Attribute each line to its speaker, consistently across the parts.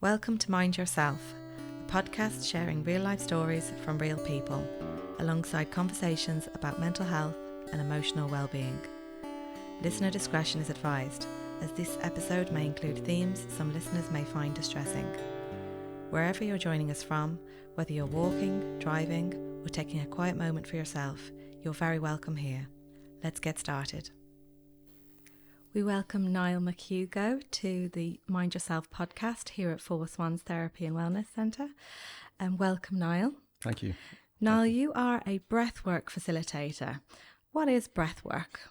Speaker 1: Welcome to Mind Yourself, a podcast sharing real-life stories from real people, alongside conversations about mental health and emotional well-being. Listener discretion is advised, as this episode may include themes some listeners may find distressing. Wherever you're joining us from, whether you're walking, driving, or taking a quiet moment for yourself, you're very welcome here. Let's get started. We welcome Niall McHugo to the Mind Yourself podcast here at Four Swans Therapy and Wellness Centre. And welcome, Niall.
Speaker 2: Thank you.
Speaker 1: Niall, you are a breathwork facilitator. What is breathwork?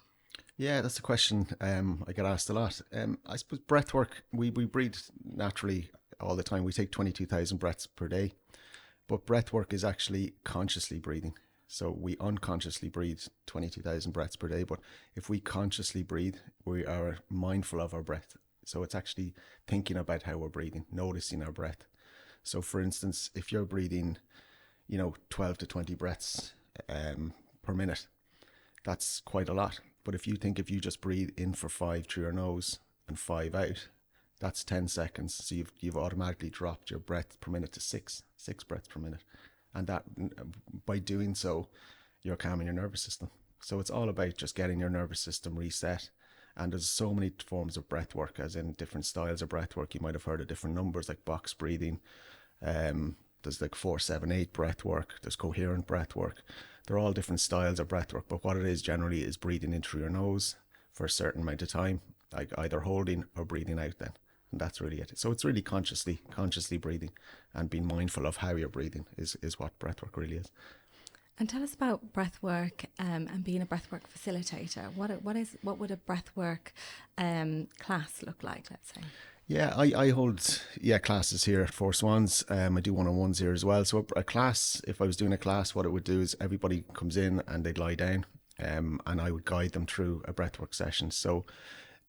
Speaker 2: Yeah, that's a question I get asked a lot. I suppose breathwork, we breathe naturally all the time. We take 22,000 breaths per day. But breathwork is actually consciously breathing. So we unconsciously breathe 22,000 breaths per day. But if we consciously breathe, we are mindful of our breath. So it's actually thinking about how we're breathing, noticing our breath. So for instance, if you're breathing, 12 to 20 breaths per minute, that's quite a lot. But if you just breathe in for 5 through your nose and 5 out, that's 10 seconds. So you've automatically dropped your breath per minute to six breaths per minute. And that, by doing so, you're calming your nervous system. So it's all about just getting your nervous system reset. And there's so many forms of breath work, as in different styles of breath work. You might have heard of different numbers, like box breathing. There's like 4-7-8 breath work. There's coherent breath work. They're all different styles of breath work. But what it is generally is breathing in through your nose for a certain amount of time, like either holding or breathing out then. And that's really it. So it's really consciously breathing and being mindful of how you're breathing is what breathwork really is.
Speaker 1: And tell us about breathwork and being a breathwork facilitator. What would a breathwork class look like, let's say?
Speaker 2: Yeah, I hold classes here at Four Swans. I do one-on-ones here as well. So a class, if I was doing a class, what it would do is everybody comes in and they'd lie down and I would guide them through a breathwork session. So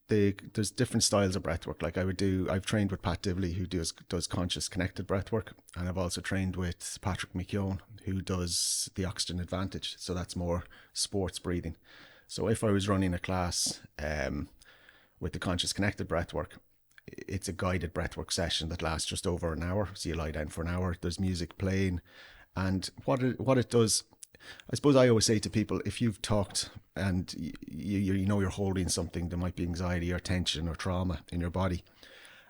Speaker 2: there's different styles of breathwork. Like I've trained with Pat Dibley, who does Conscious Connected Breathwork, and I've also trained with Patrick McHugo, who does the Oxygen Advantage. So that's more sports breathing. So if I was running a class with the Conscious Connected Breathwork, it's a guided breathwork session that lasts just over an hour. So you lie down for an hour. There's music playing, and what it does. I suppose I always say to people, if you've talked and you're holding something, there might be anxiety or tension or trauma in your body,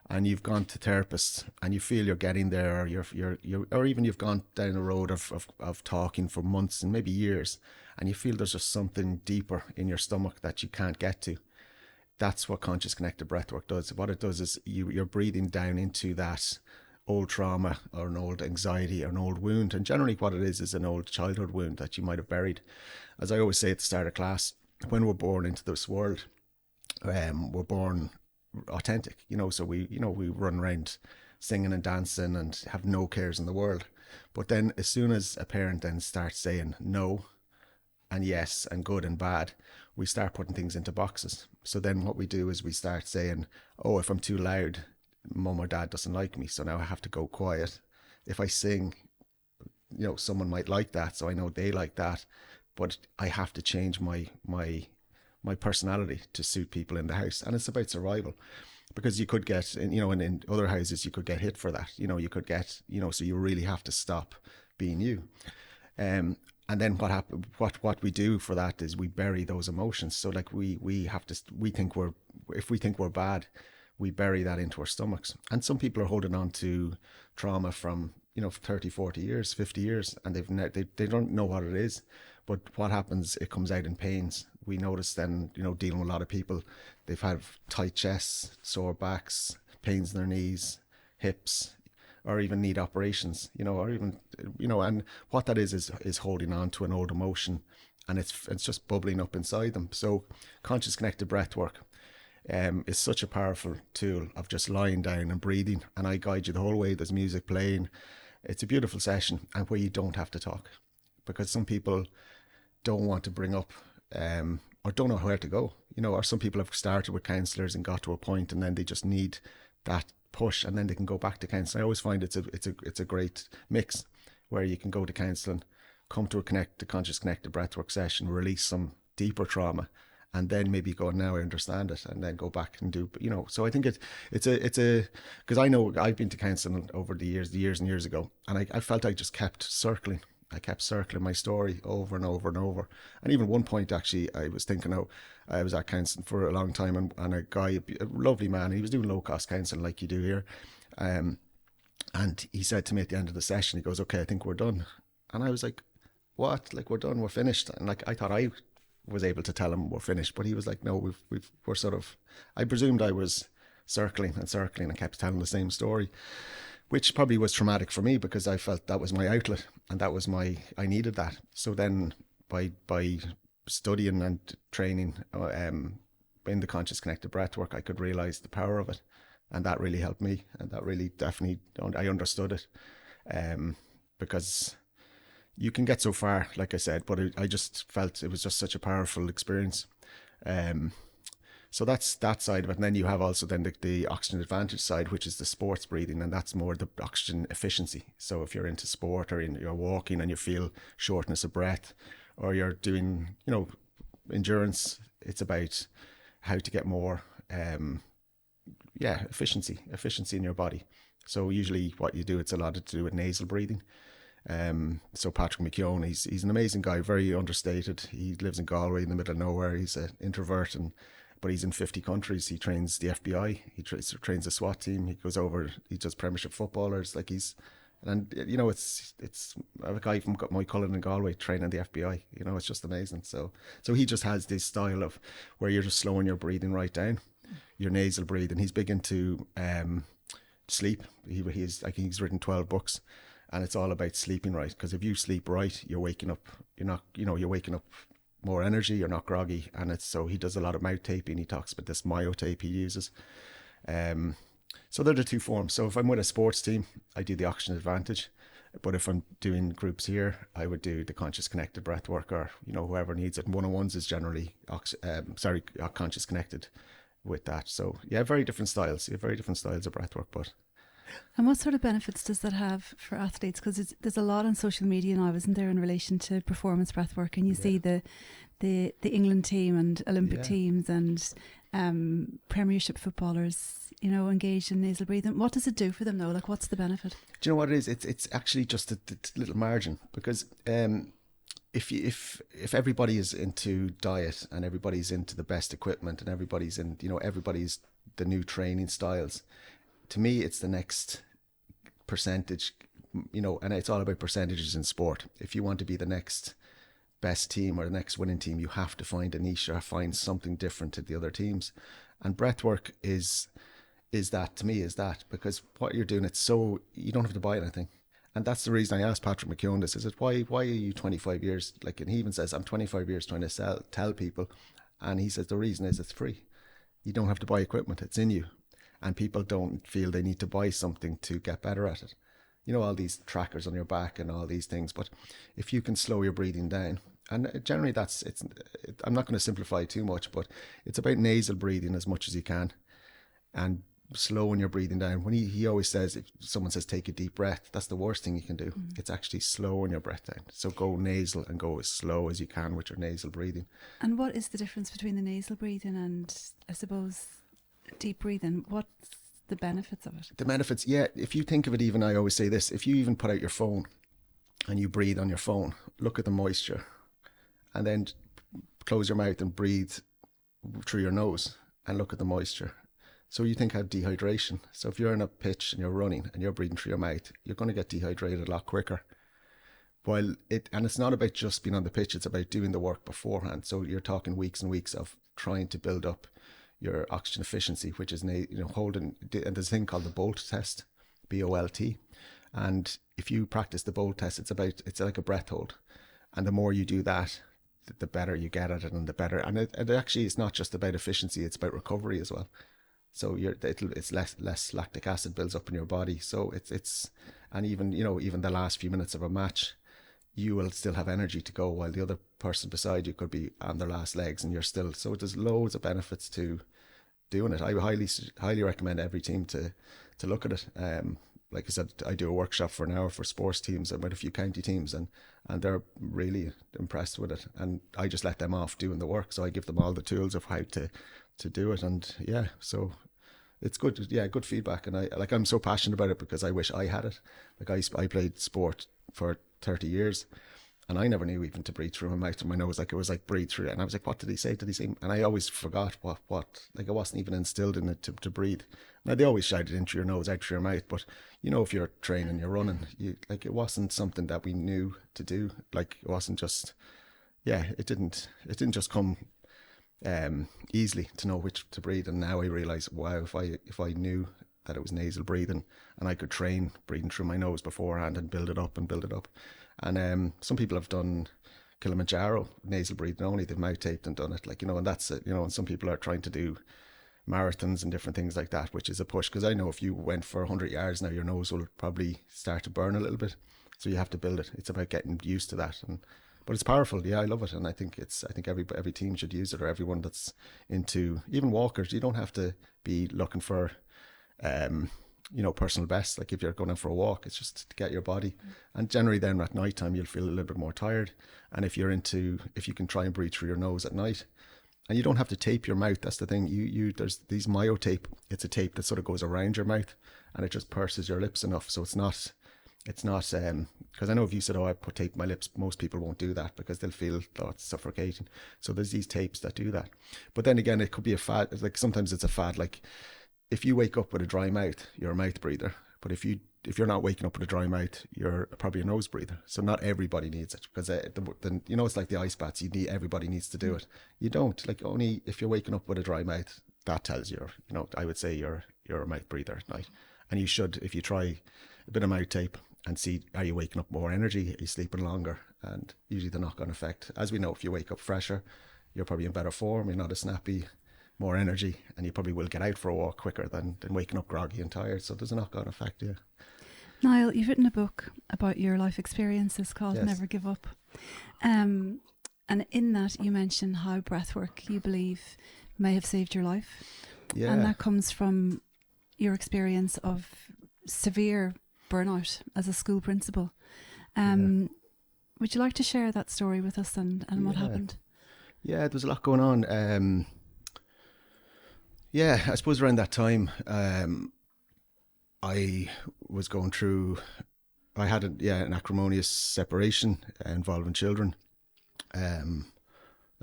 Speaker 2: and you've gone to therapists and you feel you're getting there, or even you've gone down a road of talking for months and maybe years, and you feel there's just something deeper in your stomach that you can't get to. That's what Conscious Connected Breathwork does. What it does is you're breathing down into that old trauma or an old anxiety or an old wound. And generally what it is an old childhood wound that you might have buried. As I always say at the start of class, when we're born into this world, we're born authentic, so we run around singing and dancing and have no cares in the world. But then as soon as a parent then starts saying no and yes and good and bad, we start putting things into boxes. So then what we do is we start saying, oh, if I'm too loud, mum or dad doesn't like me, so now I have to go quiet. If I sing, someone might like that, so I know they like that, but I have to change my personality to suit people in the house. And it's about survival, because you could get, and in other houses you could get hit for that. You could get, so you really have to stop being you. And then what we do for that is we bury those emotions. So like if we think we're bad, we bury that into our stomachs. And some people are holding on to trauma from 30, 40 years, 50 years, and they don't know what it is. But what happens, it comes out in pains. We notice then, dealing with a lot of people, they've had tight chests, sore backs, pains in their knees, hips, or even need operations, or even, and what that is holding on to an old emotion, and it's just bubbling up inside them. So Conscious Connected Breathwork is such a powerful tool of just lying down and breathing, and I guide you the whole way. There's music playing. It's a beautiful session, and where you don't have to talk, because some people don't want to bring up or don't know where to go, or some people have started with counsellors and got to a point and then they just need that push and then they can go back to counselling. I always find it's a great mix where you can go to counselling, come to a Conscious Connected Breathwork session, release some deeper trauma, and then maybe go, now I understand it, and then go back and do, so I think it's a, because I know I've been to counselling over the years and years ago, and I felt I just kept circling. I kept circling my story over and over and over. And even one point, actually, I was thinking, I was at counselling for a long time, and a guy, a lovely man, he was doing low cost counselling like you do here. And he said to me at the end of the session, he goes, okay, I think we're done. And I was like, what? Like, we're done, we're finished? And like, I thought I was able to tell him we're finished, but he was like, no, we're sort of, I presumed I was circling and kept telling the same story, which probably was traumatic for me, because I felt that was my outlet, and that was I needed that. So then by studying and training in the Conscious Connected Breathwork, I could realize the power of it. And that really helped me. And that really definitely, I understood it. Because you can get so far, like I said, but I just felt it was just such a powerful experience. So that's that side of it. And then you have also then the oxygen advantage side, which is the sports breathing, and that's more the oxygen efficiency. So if you're into sport, or you're walking and you feel shortness of breath, or you're doing, endurance, it's about how to get more, efficiency in your body. So usually what you do, it's a lot to do with nasal breathing. So Patrick McHugo, he's an amazing guy, very understated. He lives in Galway in the middle of nowhere. He's an introvert, but he's in 50 countries. He trains the FBI. He trains the SWAT team. He goes over, he does Premiership footballers. Like it's a guy from Moycullen in Galway training the FBI. It's just amazing. So he just has this style of where you're just slowing your breathing right down, your nasal breathing. He's big into sleep. He's written 12 books, and it's all about sleeping right. Because if you sleep right, you're waking up. You're waking up more energy. You're not groggy, and so he does a lot of mouth taping. He talks about this myotape he uses. So they're the two forms. So if I'm with a sports team, I do the oxygen advantage. But if I'm doing groups here, I would do the Conscious Connected Breathwork, or whoever needs it. And one-on-ones is generally Conscious Connected with that. So yeah, very different styles. You have very different styles of breathwork. But
Speaker 3: and what sort of benefits does that have for athletes? Because there's a lot on social media now, isn't there, in relation to performance breathwork, and you see the England team and Olympic teams and Premiership footballers, engaged in nasal breathing. What does it do for them though? Like, what's the benefit?
Speaker 2: Do you know what it is? It's actually just a little margin, because if everybody is into diet, and everybody's into the best equipment, and everybody's the new training styles, to me it's the next percentage, and it's all about percentages in sport. If you want to be the next best team or the next winning team, you have to find a niche or find something different to the other teams. And breathwork is that, to me, is that, because what you're doing, it's so, you don't have to buy anything. And that's the reason I asked Patrick McHugo this, is why are you 25 years, like, and he even says, I'm 25 years trying to tell people, and he says the reason is it's free. You don't have to buy equipment, it's in you. And people don't feel they need to buy something to get better at it. All these trackers on your back and all these things, but if you can slow your breathing down, and generally I'm not going to simplify too much, but it's about nasal breathing as much as you can, and slowing your breathing down. When he always says, if someone says take a deep breath, that's the worst thing you can do. It's actually slowing your breath down. So go nasal and go as slow as you can with your nasal breathing.
Speaker 3: And what is the difference between the nasal breathing and, I suppose, deep breathing? What's the benefits of it? The benefits,
Speaker 2: if you think of it, even I always say this, if you even put out your phone and you breathe on your phone, look at the moisture, and then close your mouth and breathe through your nose and look at the moisture. So you think of dehydration. So if you're in a pitch and you're running and you're breathing through your mouth, you're going to get dehydrated a lot quicker. And it's not about just being on the pitch, it's about doing the work beforehand. So you're talking weeks and weeks of trying to build up your oxygen efficiency, which is holding, and there's a thing called the BOLT test, BOLT. And if you practice the BOLT test, it's like a breath hold. And the more you do that, the better you get at it, and the better. And it actually is not just about efficiency, it's about recovery as well. So it's less lactic acid builds up in your body. So it's and even the last few minutes of a match, you will still have energy to go, while the other person beside you could be on their last legs, and you're still. So there's loads of benefits to doing it. I highly recommend every team to look at it. like I said, I do a workshop for an hour for sports teams and with a few county teams, and they're really impressed with it. And I just let them off doing the work. So I give them all the tools of how to do it. And yeah, so it's good. Yeah, good feedback. And I'm so passionate about it because I wish I had it. Like I played sport for 30 years. And I never knew even to breathe through my mouth and my nose. Like, it was like, breathe through it. And I was like, what did he say? Did he say? And I always forgot what, like, it wasn't even instilled in it to breathe. Now, they always shouted into your nose, out through your mouth. But, you know, if you're training, you're running, like, it wasn't something that we knew to do. Like, it wasn't just, it didn't just come easily to know which to breathe. And now I realize, wow, if I knew that it was nasal breathing and I could train breathing through my nose beforehand and build it up. And some people have done Kilimanjaro nasal breathing only, they've mouth taped and done it, like, you know, and that's it, you know. And some people are trying to do marathons and different things like that, which is a push, because I know if you went for 100 yards now, your nose will probably start to burn a little bit, so you have to build it. It's about getting used to that. But it's powerful. I love it. And I think every team should use it, or everyone that's into, even walkers. You don't have to be looking for personal best. Like, if you're going out for a walk, it's just to get your body. And generally then at night time you'll feel a little bit more tired. And if you can try and breathe through your nose at night, and you don't have to tape your mouth. That's the thing. There's these myo tape. It's a tape that sort of goes around your mouth and it just purses your lips enough. So it's not because I know if you said, oh, I put tape on my lips, most people won't do that because they'll feel, oh, it's suffocating. So there's these tapes that do that. But then again, it could be a fad. Like, sometimes it's a fad. Like, if you wake up with a dry mouth, you're a mouth breather. But if you're not waking up with a dry mouth, you're probably a nose breather. So not everybody needs it, because it's like the ice baths. Everybody needs to do it. You don't. Like, only if you're waking up with a dry mouth, that tells you, I would say you're a mouth breather at night. And you should, if you try a bit of mouth tape and see, are you waking up more energy? Are you sleeping longer? And usually the knock-on effect, as we know, if you wake up fresher, you're probably in better form. You're not as snappy, more energy, and you probably will get out for a walk quicker than waking up groggy and tired. So there's a knock-on effect. Yeah.
Speaker 3: Niall, you've written a book about your life experiences called
Speaker 2: Yes.
Speaker 3: Never Give Up. And in that you mention how breathwork, you believe, may have saved your life.
Speaker 2: Yeah.
Speaker 3: And that comes from your experience of severe burnout as a school principal. Would you like to share that story with us and what happened?
Speaker 2: Yeah, there was a lot going on. I suppose around that time, I was going through, I had an acrimonious separation involving children. I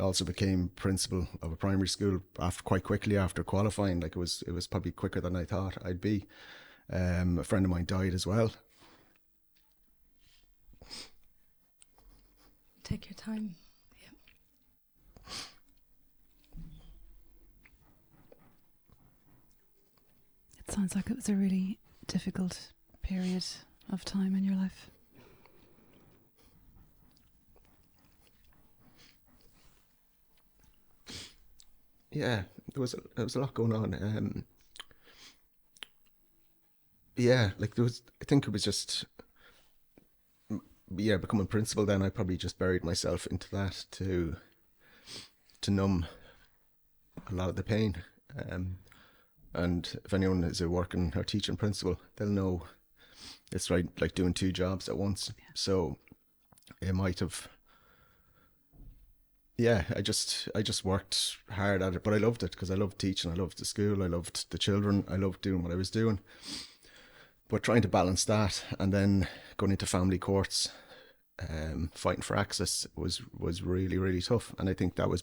Speaker 2: also became principal of a primary school quite quickly after qualifying. Like, it was probably quicker than I thought I'd be. A friend of mine died as well.
Speaker 1: Take your time.
Speaker 3: It sounds like it was a really difficult period of time in your life.
Speaker 2: Yeah, there was a lot going on. I think it was just, becoming principal. Then I probably just buried myself into that to numb a lot of the pain. And if anyone is a working or teaching principal, they'll know it's like doing two jobs at once. Yeah. So it might have. Yeah, I just worked hard at it, but I loved it because I loved teaching. I loved the school. I loved the children. I loved doing what I was doing. But trying to balance that and then going into family courts, fighting for access was really, really tough. And I think that was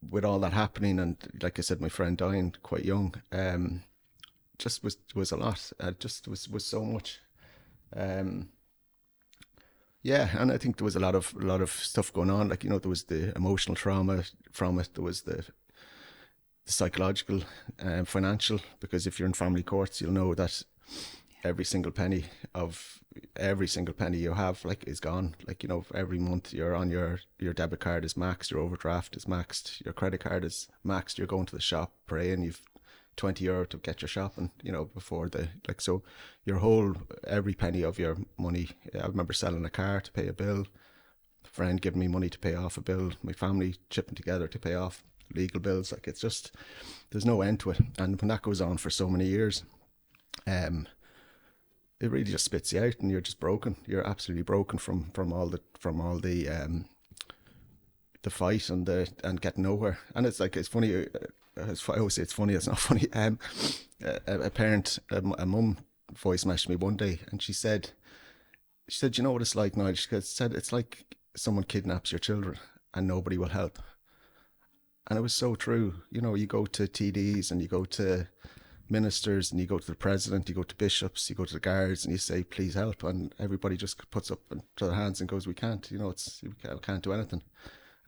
Speaker 2: with all that happening, and like I said, my friend dying quite young, just was a lot. Just was so much. And I think there was a lot of stuff going on. Like, there was the emotional trauma from it. There was the psychological, financial, because if you're in family courts, you'll know that every single penny you have, like, is gone. Like, every month you're on your debit card is maxed, your overdraft is maxed, your credit card is maxed, you're going to the shop praying you've €20 to get your shopping, before so your whole, every penny of your money. I remember selling a car to pay a bill, a friend giving me money to pay off a bill, my family chipping together to pay off legal bills. Like, it's just, there's no end to it. And when that goes on for so many years, it really just spits you out, and you're just broken. You're absolutely broken from all the fight and getting nowhere. And it's like, it's funny. I always say it's funny. It's not funny. A parent, a mum, voice messaged me one day, and she said, you know what it's like, Niall? She said, it's like someone kidnaps your children and nobody will help. And it was so true. You know, you go to TDs and you go to ministers and you go to the president, you go to bishops, you go to the guards, and you say, please help. And everybody just puts up their hands and goes, we can't, you know, we can't do anything.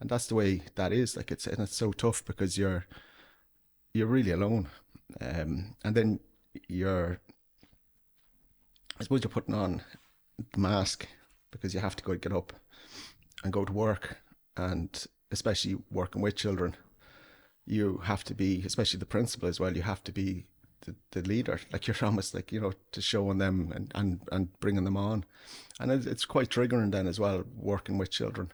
Speaker 2: And that's the way that is. Like, it's so tough because you're really alone. And then I suppose you're putting on the mask because you have to get up and go to work. And especially working with children, you have to be, especially the principal as well, you have to be the leader. Like, you're almost like, you know, to showing them and bringing them on. And it's quite triggering then as well, working with children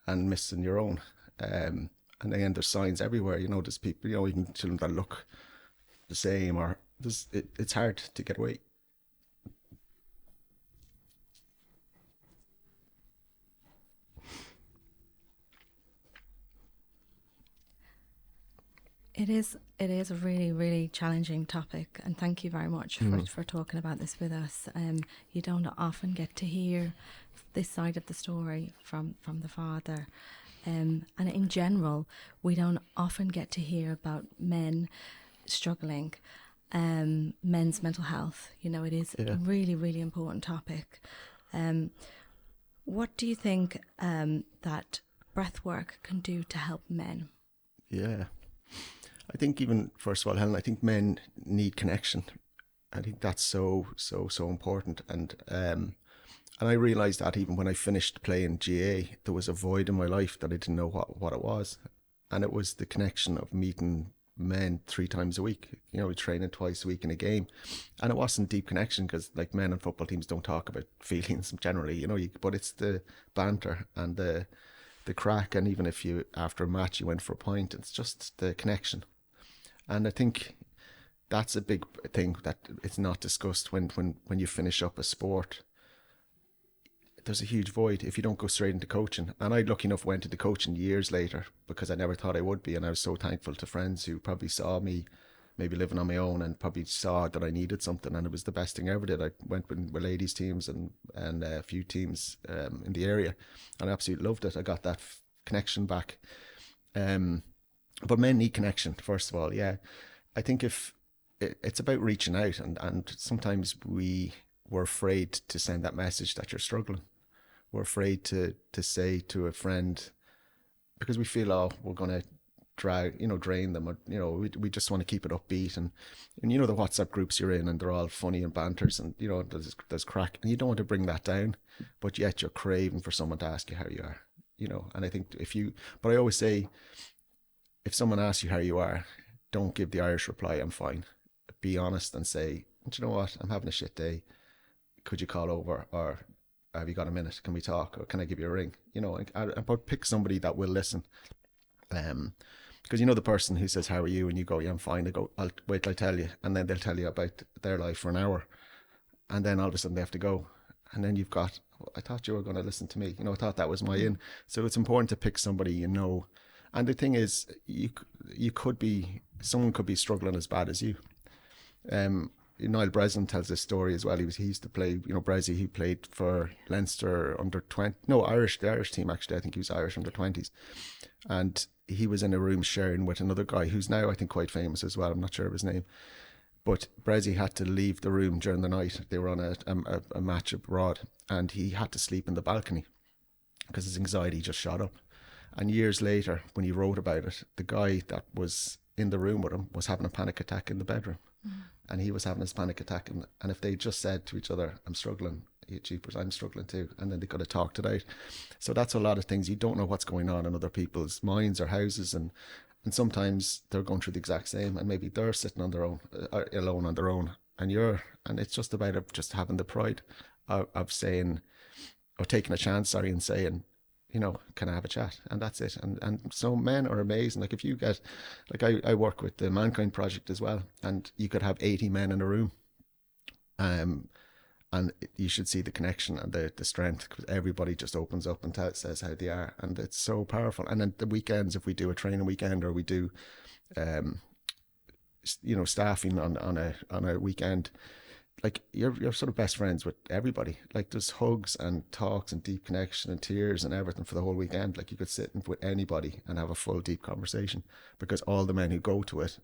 Speaker 2: and missing your own. And again, there's signs everywhere. You know, there's people, you know, even children that look the same, or it's hard to get away.
Speaker 1: It is a really, really challenging topic, and thank you very much for talking about this with us. You don't often get to hear this side of the story from the father. And in general, we don't often get to hear about men struggling, men's mental health. You know, it is a really, really important topic. What do you think that breathwork can do to help men?
Speaker 2: Yeah. I think even, first of all, Helen, I think men need connection. I think that's so important. And I realised that even when I finished playing GA, there was a void in my life that I didn't know what it was. And it was the connection of meeting men 3 times a week, you know, training twice a week in a game. And it wasn't deep connection because, like, men and football teams don't talk about feelings generally, you know, but it's the banter and the crack. And even if you, after a match, you went for a pint, it's just the connection. And I think that's a big thing that it's not discussed when you finish up a sport. There's a huge void if you don't go straight into coaching. And I, lucky enough, went into coaching years later because I never thought I would be. And I was so thankful to friends who probably saw me maybe living on my own and probably saw that I needed something. And it was the best thing I ever did. I went with ladies teams and a few teams in the area, and I absolutely loved it. I got that connection back. But men need connection, first of all. Yeah, I think if it's about reaching out, and sometimes we're afraid to send that message that you're struggling. We're afraid to say to a friend because we feel, oh, we're going to drain them, or, you know, we just want to keep it upbeat, and you know, the WhatsApp groups you're in, and they're all funny and banters, and you know, there's crack, and you don't want to bring that down, but yet you're craving for someone to ask you how you are, you know. And I think but I always say, if someone asks you how you are, don't give the Irish reply, I'm fine. Be honest and say, do you know what, I'm having a shit day. Could you call over, or have you got a minute? Can we talk, or can I give you a ring? You know, but pick somebody that will listen. Because you know the person who says, how are you? And you go, yeah, I'm fine. They go, I'll wait till I tell you. And then they'll tell you about their life for an hour. And then all of a sudden they have to go. And then you've got, I thought you were going to listen to me. You know, I thought that was my in. So it's important to pick somebody you know. And the thing is, someone could be struggling as bad as you. Niall Breslin tells this story as well. He used to play, you know, Brezzy, he played for Leinster under 20, no, the Irish team actually. I think he was Irish under 20s. And he was in a room sharing with another guy who's now, I think, quite famous as well. I'm not sure of his name. But Brezzy had to leave the room during the night. They were on a match abroad, and he had to sleep in the balcony because his anxiety just shot up. And years later, when he wrote about it, the guy that was in the room with him was having a panic attack in the bedroom. And he was having his panic attack. And if they just said to each other, I'm struggling, jeepers, I'm struggling too. And then they could have talked it out. So that's a lot of things. You don't know what's going on in other people's minds or houses. And sometimes they're going through the exact same. And maybe they're sitting on their own, alone on their own. And it's just about just having the pride of saying, or taking a chance, and saying, you know, can I have a chat? And that's it. And so men are amazing. Like, if you get, like, I work with the Mankind Project as well, and you could have 80 men in a room. And you should see the connection and the strength, because everybody just opens up and says how they are, and it's so powerful. And then the weekends, if we do a training weekend, or we do staffing on a weekend, like you're sort of best friends with everybody. Like there's hugs and talks and deep connection and tears and everything for the whole weekend. Like you could sit with anybody and have a full deep conversation, because all the men who go to it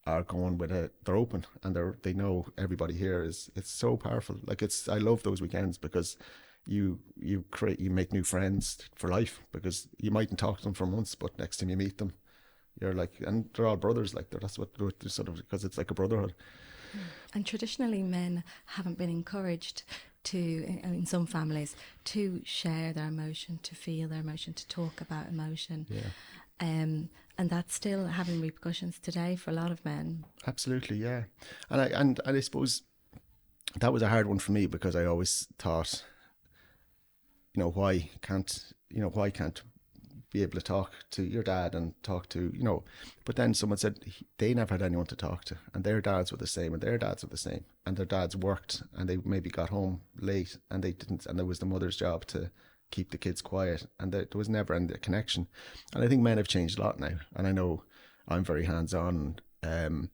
Speaker 2: are going with they're open, and they know everybody here it's so powerful. Like I love those weekends, because you make new friends for life, because you mightn't talk to them for months, but next time you meet them, you're like, and they're all brothers. Like that's what they're sort of, because it's like a brotherhood.
Speaker 1: And traditionally, men haven't been encouraged to, in some families, to share their emotion, to feel their emotion, to talk about emotion. And that's still having repercussions today for a lot of men. Absolutely, yeah. And I suppose that was a hard one for me, because I always thought, why can't be able to talk to your dad and talk to, but then someone said they never had anyone to talk to, and their dads were the same, and their dads were the same, and their dads worked, and they maybe got home late, and they didn't, and it was the mother's job to keep the kids quiet, and there was never any connection. And I think men have changed a lot now, and I know I'm very hands-on, and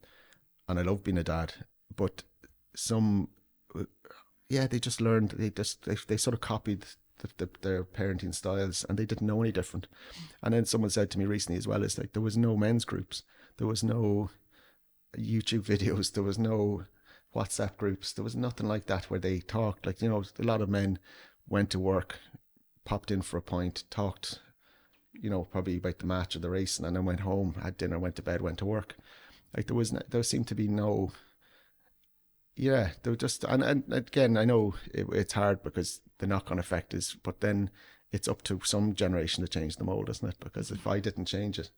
Speaker 1: I love being a dad, but some, they just learned, they sort of copied their parenting styles, and they didn't know any different. And then someone said to me recently as well, it's like there was no men's groups, there was no YouTube videos, there was no WhatsApp groups, there was nothing like that where they talked. Like, a lot of men went to work, popped in for a pint, talked, probably about the match or the racing, and then went home, had dinner, went to bed, went to work. Like there seemed to be no, they were just, and again, I know it's hard because the knock-on effect is, but then it's up to some generation to change the mold, isn't it? Because if I didn't change it,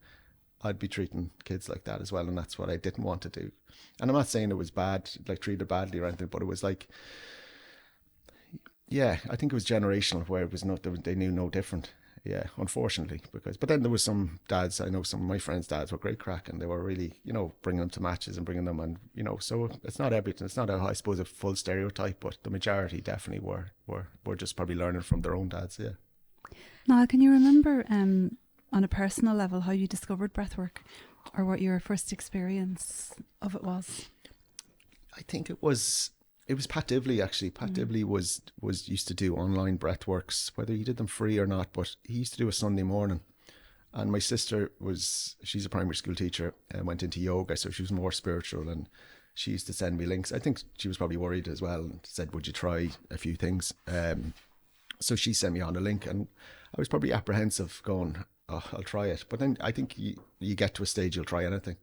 Speaker 1: I'd be treating kids like that as well, and that's what I didn't want to do. And I'm not saying it was bad, like treated badly or anything, but it was like, I think it was generational, where it was they knew no different. Unfortunately, but then there was some dads, I know some of my friends' dads were great crack, and they were really, bringing them to matches and bringing them, and so it's not everything. It's not I suppose a full stereotype, but the majority definitely were just probably learning from their own dads.
Speaker 3: Niall, can you remember on a personal level how you discovered breathwork, or what your first experience of it was?
Speaker 2: I think it was Pat Dibley, actually. Pat Dibley was used to do online breathworks, whether he did them free or not, but he used to do a Sunday morning. And my sister she's a primary school teacher and went into yoga, so she was more spiritual, and she used to send me links. I think she was probably worried as well, and said, would you try a few things? So she sent me on a link, and I was probably apprehensive, going, oh, I'll try it. But then I think you get to a stage, you'll try anything.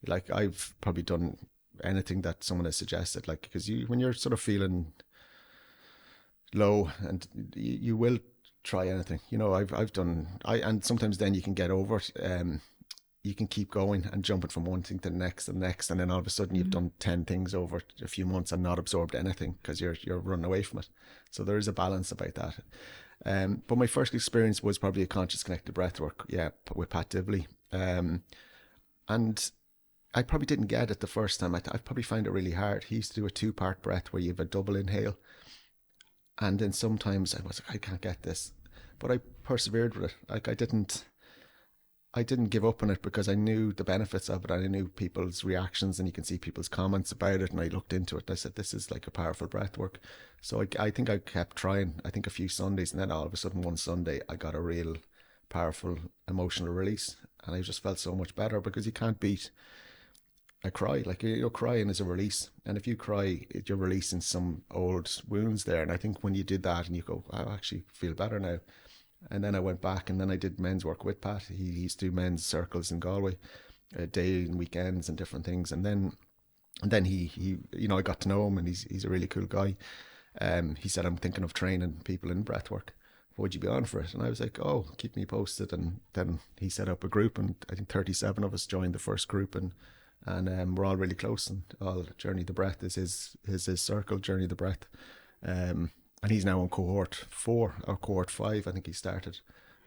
Speaker 2: Like I've probably done anything that someone has suggested, like, because when you're sort of feeling low, and you will try anything. I've done, and sometimes then you can get over it. You can keep going and jumping from one thing to the next and next, and then all of a sudden you've done 10 things over a few months and not absorbed anything, because you're running away from it. So there is a balance about that. But my first experience was probably a Conscious Connected Breathwork, with Pat Dibley. And I probably didn't get it the first time. I probably found it really hard. He used to do a 2-part breath where you have a double inhale, and then sometimes I was like, I can't get this, but I persevered with it. Like I didn't give up on it, because I knew the benefits of it, and I knew people's reactions, and you can see people's comments about it, and I looked into it and I said, this is like a powerful breath work. So I think I kept trying, I think a few Sundays, and then all of a sudden one Sunday I got a real powerful emotional release, and I just felt so much better, because you can't beat a cry. Like, crying is a release, and if you cry, you're releasing some old wounds there. And I think when you did that and you go, I actually feel better now. And then I went back, and then I did men's work with Pat. He used to do men's circles in Galway, day and weekends and different things. And then he I got to know him, and he's a really cool guy. He said, I'm thinking of training people in breathwork. Would you be on for it? And I was like, oh, keep me posted. And then he set up a group, and I think 37 of us joined the first group, and we're all really close, and all Journey the Breath is his circle, Journey the Breath. And he's now on cohort 4 or cohort 5, I think he started.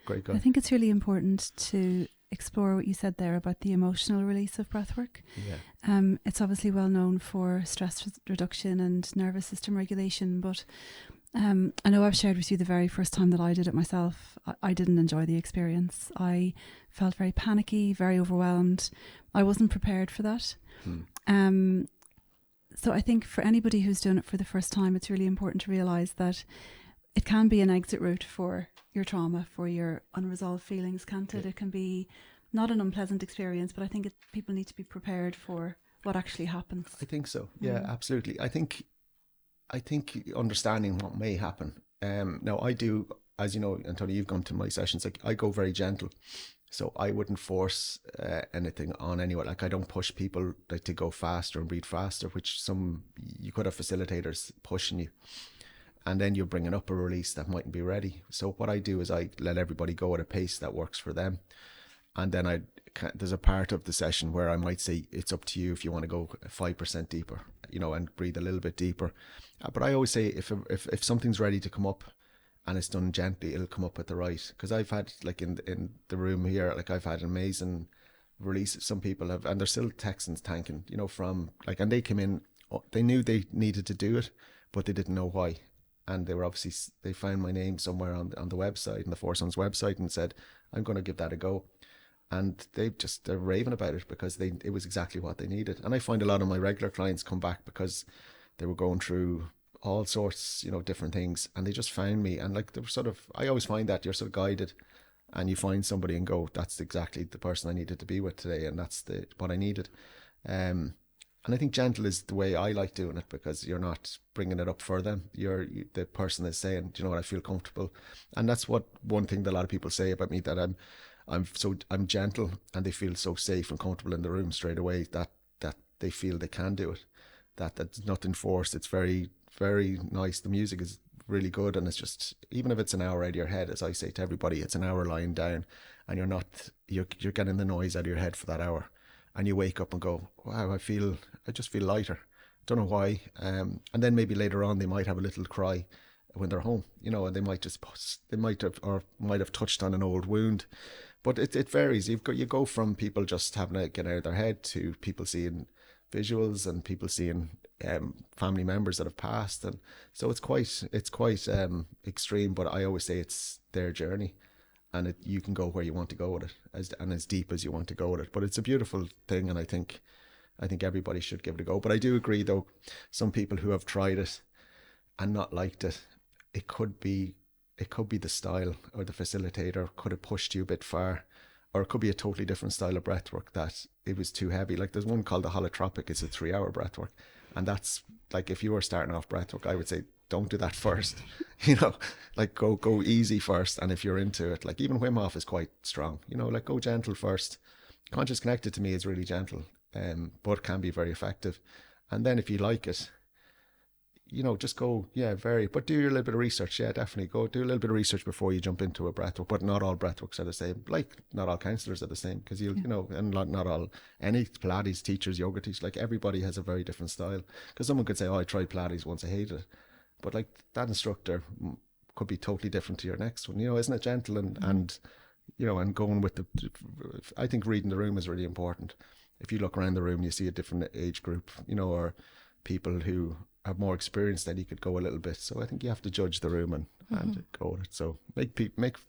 Speaker 2: Great guy.
Speaker 3: I think it's really important to explore what you said there about the emotional release of breathwork. It's obviously well known for stress reduction and nervous system regulation, but I know I've shared with you the very first time that I did it myself, I didn't enjoy the experience. I felt very panicky, very overwhelmed. I wasn't prepared for that. So I think for anybody who's doing it for the first time, it's really important to realise that it can be an exit route for your trauma, for your unresolved feelings, can't it? It can be not an unpleasant experience, but I think people need to be prepared for what actually happens.
Speaker 2: I think so. Yeah, absolutely. I think understanding what may happen. Now I do, as you know, Antonio, you've gone to my sessions, like I go very gentle. So I wouldn't force anything on anyone. Like I don't push people like to go faster and breathe faster, which you could have facilitators pushing you. And then you're bringing up a release that mightn't be ready. So what I do is I let everybody go at a pace that works for them. And then there's a part of the session where I might say, it's up to you if you want to go 5% deeper, and breathe a little bit deeper. But I always say if something's ready to come up and it's done gently, it'll come up at the right. Because I've had, like in the room here, like I've had amazing releases. Some people have, and they're still texting, thanking, from like, and they came in, they knew they needed to do it, but they didn't know why. And they found my name somewhere on the website, on the Four Sons website, and said, I'm going to give that a go. And they're raving about it because it was exactly what they needed. And I find a lot of my regular clients come back because they were going through all sorts, different things, and they just found me. And like, they were I always find that you're sort of guided, and you find somebody and go, that's exactly the person I needed to be with today, and that's what I needed. And I think gentle is the way I like doing it, because you're not bringing it up for them. The person is saying, do you know what, I feel comfortable. And that's one thing that a lot of people say about me, that I'm gentle, and they feel so safe and comfortable in the room straight away that they feel they can do it. That's nothing forced. It's very, very nice. The music is really good, and it's just, even if it's an hour out of your head, as I say to everybody, it's an hour lying down, and you're getting the noise out of your head for that hour. And you wake up and go, wow, I just feel lighter. Don't know why. And then maybe later on they might have a little cry when they're home, and they might have touched on an old wound. But it varies. You go from people just having to get out of their head to people seeing visuals and people seeing family members that have passed, and so it's quite extreme. But I always say it's their journey. And you can go where you want to go with it, as deep as you want to go with it. But it's a beautiful thing, and I think everybody should give it a go. But I do agree, though, some people who have tried it and not liked it, it could be the style, or the facilitator could have pushed you a bit far, or it could be a totally different style of breathwork that it was too heavy. Like there's one called the holotropic. It's a 3-hour breathwork, and that's like, if you were starting off breathwork, I would say, don't do that first, like go easy first. And if you're into it, like even Wim Hof is quite strong, like go gentle first. Conscious Connected to me is really gentle, but can be very effective. And then if you like it, just go, but do your little bit of research. Yeah, definitely go do a little bit of research before you jump into a breathwork. But not all breathworks are the same. Like not all counselors are the same, because and not all, any Pilates teachers, yoga teachers, like everybody has a very different style. Because someone could say, I tried Pilates once, I hated it. But like that instructor could be totally different to your next one, isn't it? Gentle and and going with I think reading the room is really important. If you look around the room, you see a different age group, or people who have more experience, then you could go a little bit. So I think you have to judge the room and go with it. So make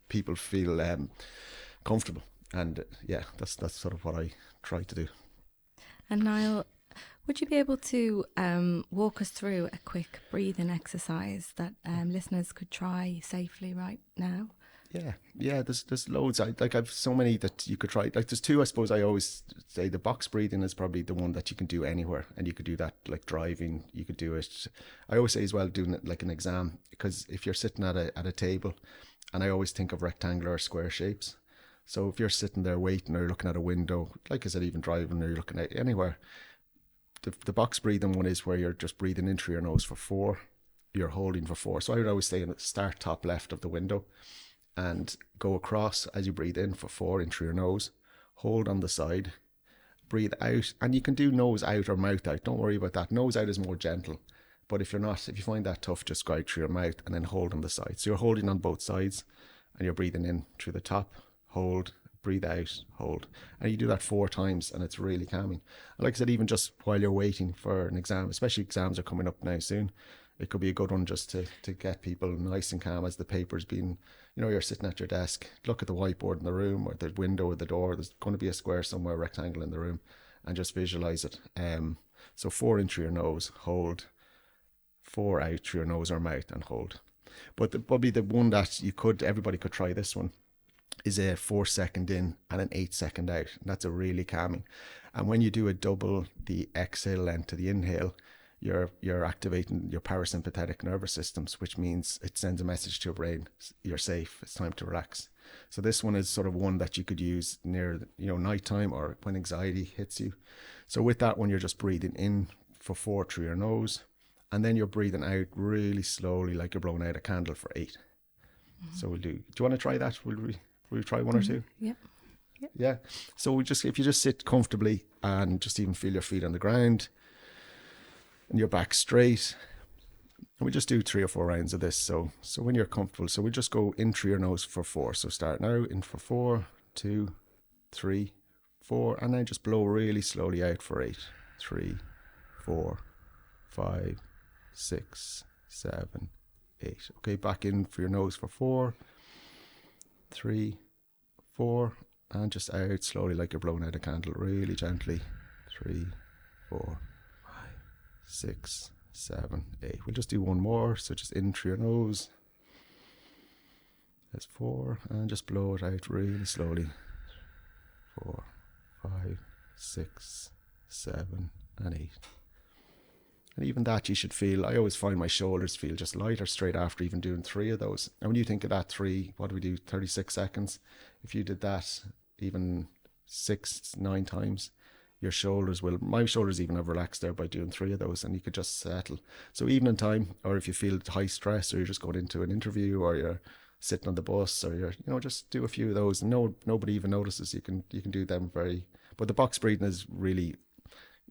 Speaker 2: people feel comfortable. And that's sort of what I try to do.
Speaker 1: And Niall, would you be able to walk us through a quick breathing exercise that listeners could try safely right now? Yeah. There's loads. I've so many that you could try. Like there's two, I suppose. I always say the box breathing is probably the one that you can do anywhere, and you could do that like driving. You could do it. I always say as well doing it like an exam, because if you're sitting at a table, and I always think of rectangular or square shapes. So if you're sitting there waiting, or you're looking at a window, like I said, even driving, or you're looking at anywhere. The box breathing one is where you're just breathing in through your nose for 4, you're holding for 4. So I would always say start top left of the window and go across as you breathe in for 4 in through your nose, hold on the side, breathe out, and you can do nose out or mouth out. Don't worry about that. Nose out is more gentle, but if you find that tough, just go out through your mouth and then hold on the side. So you're holding on both sides and you're breathing in through the top, hold,
Speaker 2: breathe out, hold. And you do that 4 times and it's really calming. And like I said, even just while you're waiting for an exam, especially exams are coming up now soon, it could be a good one just to get people nice and calm as the paper's being, you're sitting at your desk, look at the whiteboard in the room or the window or the door. There's going to be a square somewhere, a rectangle in the room, and just visualize it. So 4 in through your nose, hold. 4 out through your nose or mouth and hold. But probably the one that everybody could try this one, is a 4 second in and an 8 second out. And that's a really calming. And when you do a double the exhale length to the inhale, you're activating your parasympathetic nervous systems, which means it sends a message to your brain: you're safe, it's time to relax. So this one is sort of one that you could use near nighttime or when anxiety hits you. So with that one, you're just breathing in for 4 through your nose, and then you're breathing out really slowly, like you're blowing out a candle, for 8. So do you want to try that? Will we try one or two?
Speaker 3: Yep.
Speaker 2: Yeah. So if you just sit comfortably and just even feel your feet on the ground and your back straight, and we just do 3 or 4 rounds of this. So when you're comfortable, so we just go in through your nose for 4. So start now, in for 4, 2, 3, 4, and then just blow really slowly out for 8. 3, 4, 5, 6, 7, 8. Okay, back in for your nose for 4, 3, 4, and just out slowly like you're blowing out a candle, really gently. 3, 4, 5, 6, 7, 8. We'll just do one more. So just in through your nose. That's 4, and just blow it out really slowly. 4, 5, 6, 7, and 8. And even that you should feel, I always find my shoulders feel just lighter straight after even doing 3 of those. And when you think of that 3, what do we do, 36 seconds? If you did that even 6, 9 times, my shoulders even have relaxed there by doing 3 of those, and you could just settle. So evening time, or if you feel high stress, or you're just going into an interview, or you're sitting on the bus, or you're, just do a few of those, and nobody even notices. You can do them but the box breathing is really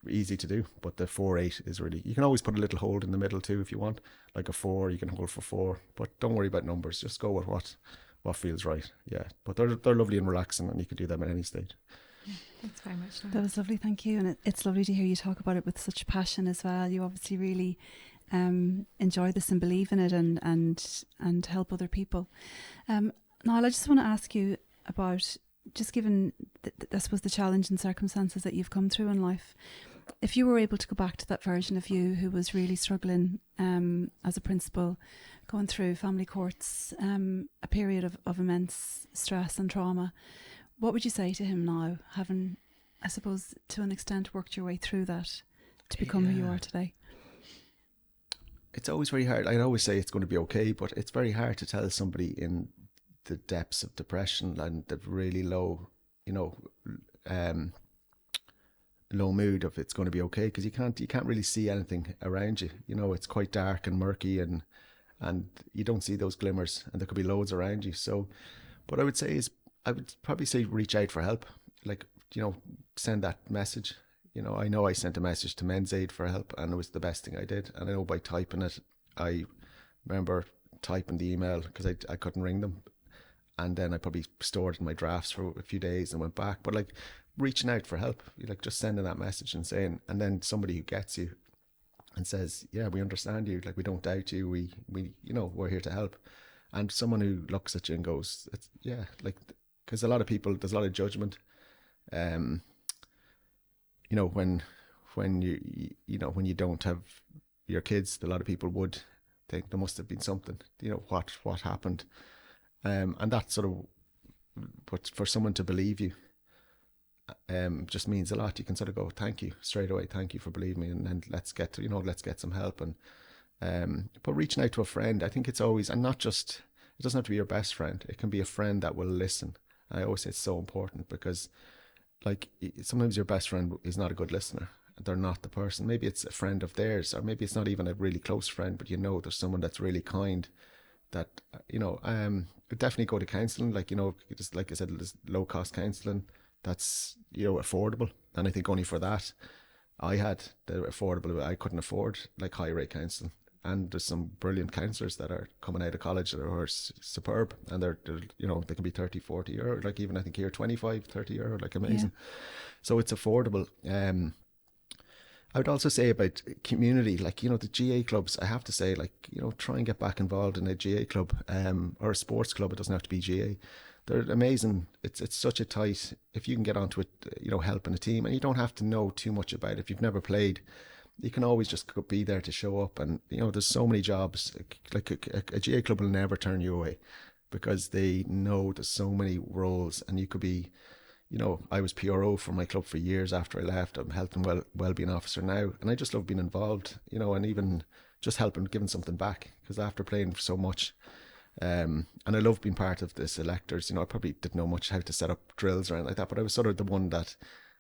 Speaker 2: easy to do, but the 4-8 is really, you can always put a little hold in the middle too if you want, like a 4, you can hold for 4, but don't worry about numbers, just go with what feels right. Yeah, but they're lovely and relaxing, and you can do them at any stage.
Speaker 1: Thanks very much, Niall.
Speaker 3: That was lovely, thank you. And it's lovely to hear you talk about it with such passion as well. You obviously really enjoy this and believe in it, and help other people. Niall, I just want to ask you about, just given I suppose the challenge and circumstances that you've come through in life, if you were able to go back to that version of you who was really struggling as a principal, going through family courts, a period of immense stress and trauma, what would you say to him now, having, I suppose, to an extent worked your way through that to become who you are today?
Speaker 2: It's always very hard. I always say it's going to be okay, but it's very hard to tell somebody in the depths of depression and the really low, low mood of it's going to be okay, because you can't really see anything around you. It's quite dark and murky, and you don't see those glimmers, and there could be loads around you. So what I would probably say reach out for help, send that message. I know I sent a message to Men's Aid for help, and it was the best thing I did. And I know by typing it, I remember typing the email because I couldn't ring them, and then I probably stored it in my drafts for a few days and went back. But reaching out for help, just sending that message and saying, and then somebody who gets you and says, yeah, we understand you, we don't doubt you, we we're here to help. And someone who looks at you and goes, because a lot of people, there's a lot of judgment, when you don't have your kids, a lot of people would think there must have been something, what happened, and that sort of, but for someone to believe you just means a lot. You can sort of go, thank you straight away, thank you for believing me, and then let's get some help. And but reaching out to a friend, I think it's always, and not just, it doesn't have to be your best friend, it can be a friend that will listen. I always say it's so important, because sometimes your best friend is not a good listener. They're not the person. Maybe it's a friend of theirs, or maybe it's not even a really close friend, but there's someone that's really kind, that definitely go to counselling. Just like I said, there's low cost counselling that's affordable, and I think only for that I had the affordable. I couldn't afford high rate counselling. And there's some brilliant counsellors that are coming out of college that are superb, and they're they can be 30, 40 euro, like even I think here 25, 30 euro, like amazing. So it's affordable. I would also say about community, like, the GA clubs, I have to say, like, try and get back involved in a GA club, or a sports club. It doesn't have to be GA. They're amazing. It's such a tight, if you can get onto it, helping a team, and you don't have to know too much about it. If you've never played, you can always just be there to show up. And, there's so many jobs, like a GA club will never turn you away, because they know there's so many roles, and you could be, I was PRO for my club for years after I left. I'm health and wellbeing officer now, and I just love being involved, and even just helping, giving something back, because after playing for so much, and I love being part of the selectors. I probably didn't know much how to set up drills or anything like that, but I was sort of the one that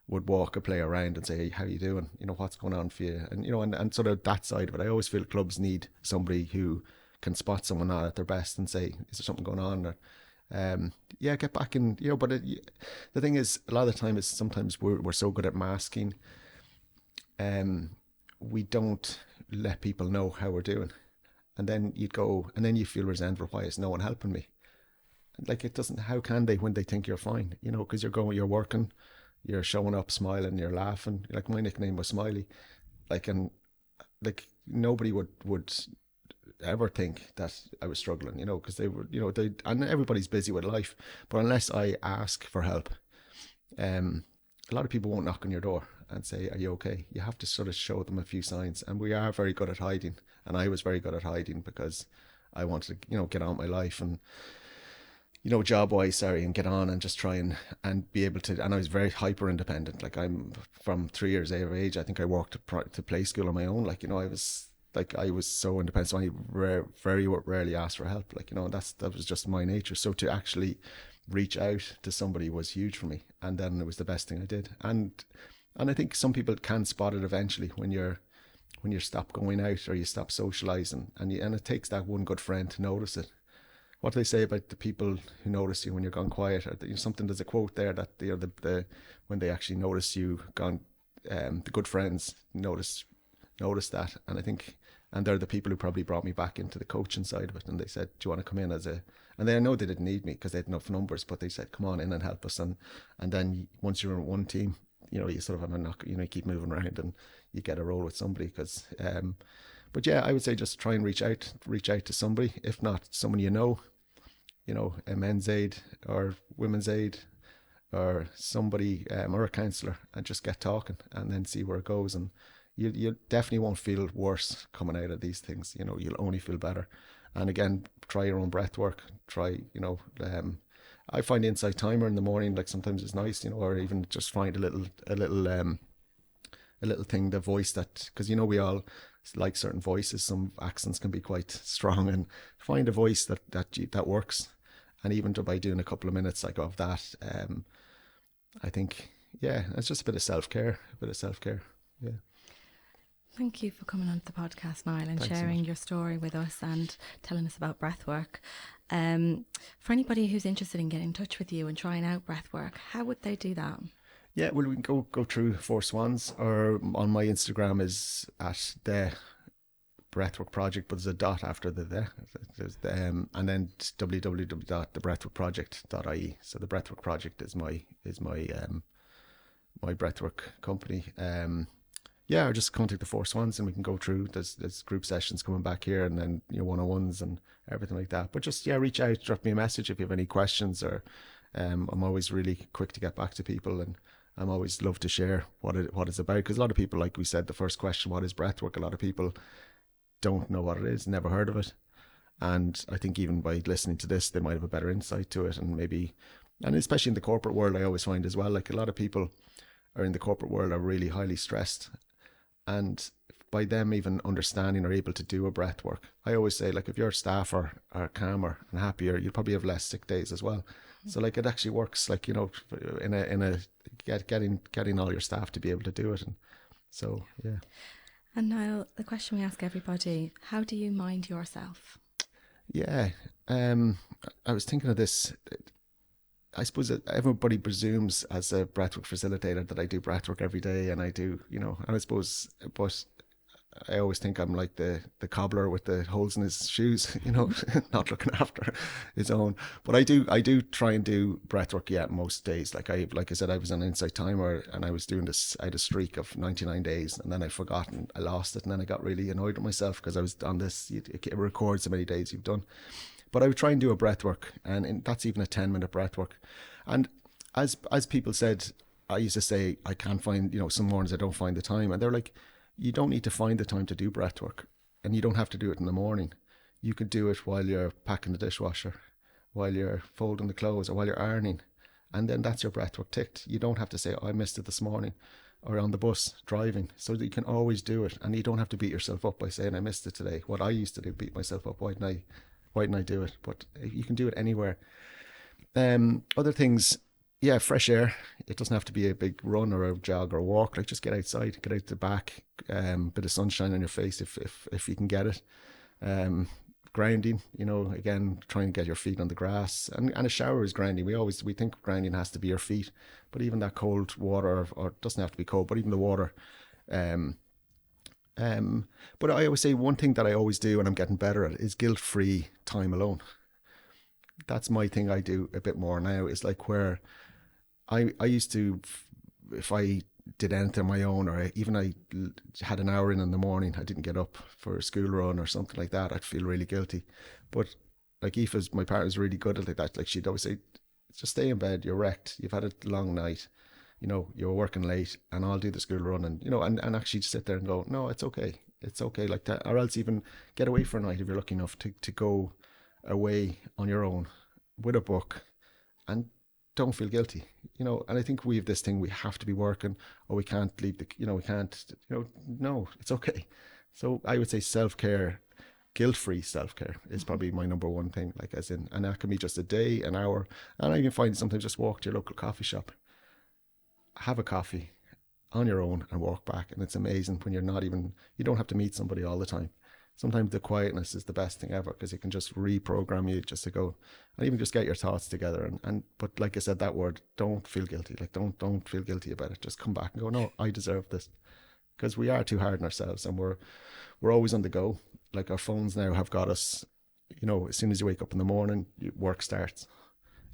Speaker 2: would walk a player around and say, hey, how you doing? What's going on for you? And, and sort of that side of it. I always feel clubs need somebody who can spot someone not at their best and say, is there something going on? Or, get back in, but the thing is, a lot of the time is sometimes we're so good at masking. We don't let people know how we're doing. And then you feel resentful. Why is no one helping me? Like, it doesn't, how can they when they think you're fine? Because you're working, you're showing up, smiling, you're laughing. Like, my nickname was Smiley. Like, and like nobody would ever think that I was struggling, because they were, and everybody's busy with life. But unless I ask for help, a lot of people won't knock on your door and say, are you okay? You have to sort of show them a few signs. And we are very good at hiding. And I was very good at hiding because I wanted to, get on with my life and, job wise, and get on and just try and be able to. And I was very hyper independent. Like, I'm from 3 years of age, I think I walked to play school on my own. Like, I was so independent. So I very rarely asked for help. Like, that was just my nature. So to actually reach out to somebody was huge for me. And then it was the best thing I did. And I think some people can spot it eventually when you stop going out or you stop socializing, and it takes that one good friend to notice it. What do they say about the people who notice you when you're gone quiet? Or there's a quote there that the when they actually notice you gone, the good friends notice that. And I think, and they're the people who probably brought me back into the coaching side of it. And they said, do you want to come in and I know they didn't need me because they had enough numbers, but they said, come on in and help us. And then once you're in one team, you sort of have a knock, you keep moving around and you get a role with somebody. Because, but yeah, I would say just try and reach out to somebody. If not someone a men's aid or women's aid or somebody, or a counsellor, and just get talking and then see where it goes. And you definitely won't feel worse coming out of these things. You'll only feel better. And again, try your own breath work. Try, I find the Insight Timer in the morning, like, sometimes it's nice, or even just find a little thing, the voice that, because we all like certain voices. Some accents can be quite strong, and find a voice that works. And even by doing a couple of minutes like of that, I think, it's just a bit of self-care. Yeah.
Speaker 1: Thank you for coming on to the podcast, Niall, and
Speaker 2: Thanks
Speaker 1: sharing your story with us and telling us about breathwork. For anybody who's interested in getting in touch with you and trying out breathwork, how would they do that?
Speaker 2: Yeah, well, we can go through Four Swans, or on my Instagram is at the Breathwork Project, but there's a dot after the and then www.thebreathworkproject.ie. So the Breathwork Project is my breathwork company. Or just contact the Four Swans and we can go through. There's group sessions coming back here, and then one-on-ones and everything like that. But just reach out, drop me a message if you have any questions, or I'm always really quick to get back to people, and I'm always love to share what it's about, because a lot of people, like we said, the first question, what is breathwork? A lot of people don't know what it is, never heard of it, and I think even by listening to this, they might have a better insight to it, and especially in the corporate world, I always find as well, like, a lot of people are in the corporate world are really highly stressed. And by them even understanding or able to do a breath work, I always say, like, if your staff are calmer and happier, you'll probably have less sick days as well. Mm-hmm. So, like, it actually works, like, in a getting all your staff to be able to do it. And so, yeah.
Speaker 1: And Niall, the question we ask everybody, how do you mind yourself?
Speaker 2: Yeah. I was thinking of this. I suppose that everybody presumes as a breathwork facilitator that I do breathwork every day, and I do, and I suppose, but I always think I'm like the cobbler with the holes in his shoes, you know, not looking after his own. But I do try and do breath work, most days. Like I said, I was an Insight Timer, and I was doing this. I had a streak of 99 days, and then I forgot, and I lost it, and then I got really annoyed with myself because I was on this. It records how many days you've done. But I would try and do a breath work, and that's even a 10-minute breath work. And as people said, I used to say I can't find, some mornings I don't find the time, and they're like, you don't need to find the time to do breath work, and you don't have to do it in the morning. You could do it while you're packing the dishwasher, while you're folding the clothes, or while you're ironing, and then that's your breath work ticked. You don't have to say, I missed it this morning, or on the bus driving, so that you can always do it, and you don't have to beat yourself up by saying I missed it today. What I used to do, beat myself up. Why didn't I do it? But you can do it anywhere. Other things, fresh air. It doesn't have to be a big run or a jog or a walk. Like, just get outside, get out the back, bit of sunshine on your face if you can get it. Grounding, again, trying to get your feet on the grass. And a shower is grounding. We think grounding has to be your feet, but even that cold water, or it doesn't have to be cold, but even the water. But I always say one thing that I always do, and I'm getting better at, is guilt-free time alone. That's my thing. I do a bit more now. Is like where I used to, if I did anything on my own, or even I had an hour in the morning, I didn't get up for a school run or something like that, I'd feel really guilty. But like Aoife's, my partner, was really good at that. Like, she'd always say, just stay in bed, you're wrecked, you've had a long night, you're working late, and I'll do the school run, and actually just sit there and go, no, it's okay like that. Or else even get away for a night if you're lucky enough to go away on your own with a book, and don't feel guilty, and I think we have this thing, we have to be working, or we can't leave we can't, no, it's okay. So I would say self-care, guilt-free self-care is probably my number one thing, like, as in, and that can be just a day, an hour, and I even find sometimes just walk to your local coffee shop, have a coffee on your own, and walk back. And it's amazing when you don't have to meet somebody all the time. Sometimes the quietness is the best thing ever, because it can just reprogram you just to go and even just get your thoughts together. But like I said, that word, don't feel guilty. Like, don't feel guilty about it. Just come back and go, no, I deserve this. Because we are too hard on ourselves, and we're always on the go. Like, our phones now have got us, as soon as you wake up in the morning, work starts.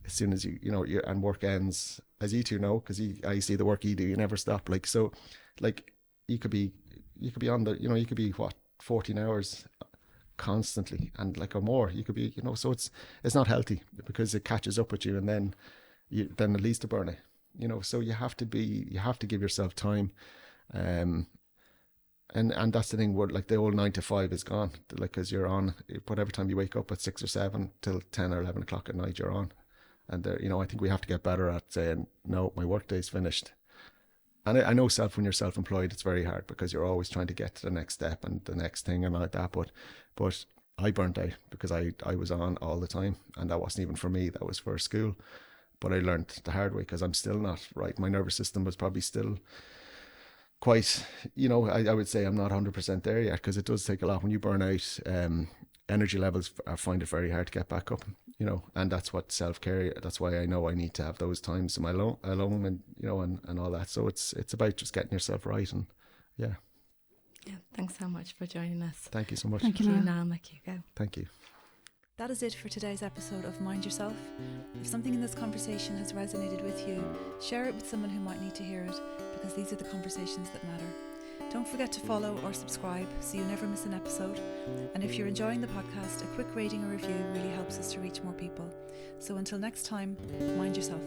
Speaker 2: As soon as and work ends, as you two know, because I see the work you do, you never stop. Like, so, like, you could be on the, you could be 14 hours constantly, and like, or more. You could be, so it's not healthy, because it catches up with you, and then it leads to burnout. So you have to give yourself time, and that's the thing. Where, like, the old 9 to 5 is gone. Like, because you're on whatever time you wake up, at 6 or 7 till 10 or 11 o'clock at night, you're on. And there, I think we have to get better at saying, no, my work day's finished. And I know when you're self-employed, it's very hard, because you're always trying to get to the next step and the next thing and like that. But I burnt out because I was on all the time, and that wasn't even for me. That was for school. But I learned the hard way, because I'm still not right. My nervous system was probably still quite, I would say I'm not 100% there yet, because it does take a lot. When you burn out, energy levels, I find it very hard to get back up, and that's what self-care, that's why I know I need to have those times alone, and and all that. So it's about just getting yourself right. And yeah,
Speaker 1: thanks so much for joining us.
Speaker 2: Thank you so much.
Speaker 3: Thank you,
Speaker 1: Niall McHugo.
Speaker 2: Thank you.
Speaker 3: That is it for today's episode of Mind Yourself. If something in this conversation has resonated with you, share it with someone who might need to hear it, because these are the conversations that matter. Don't forget to follow or subscribe so you never miss an episode. And if you're enjoying the podcast, a quick rating or review really helps us to reach more people. So until next time, mind yourself.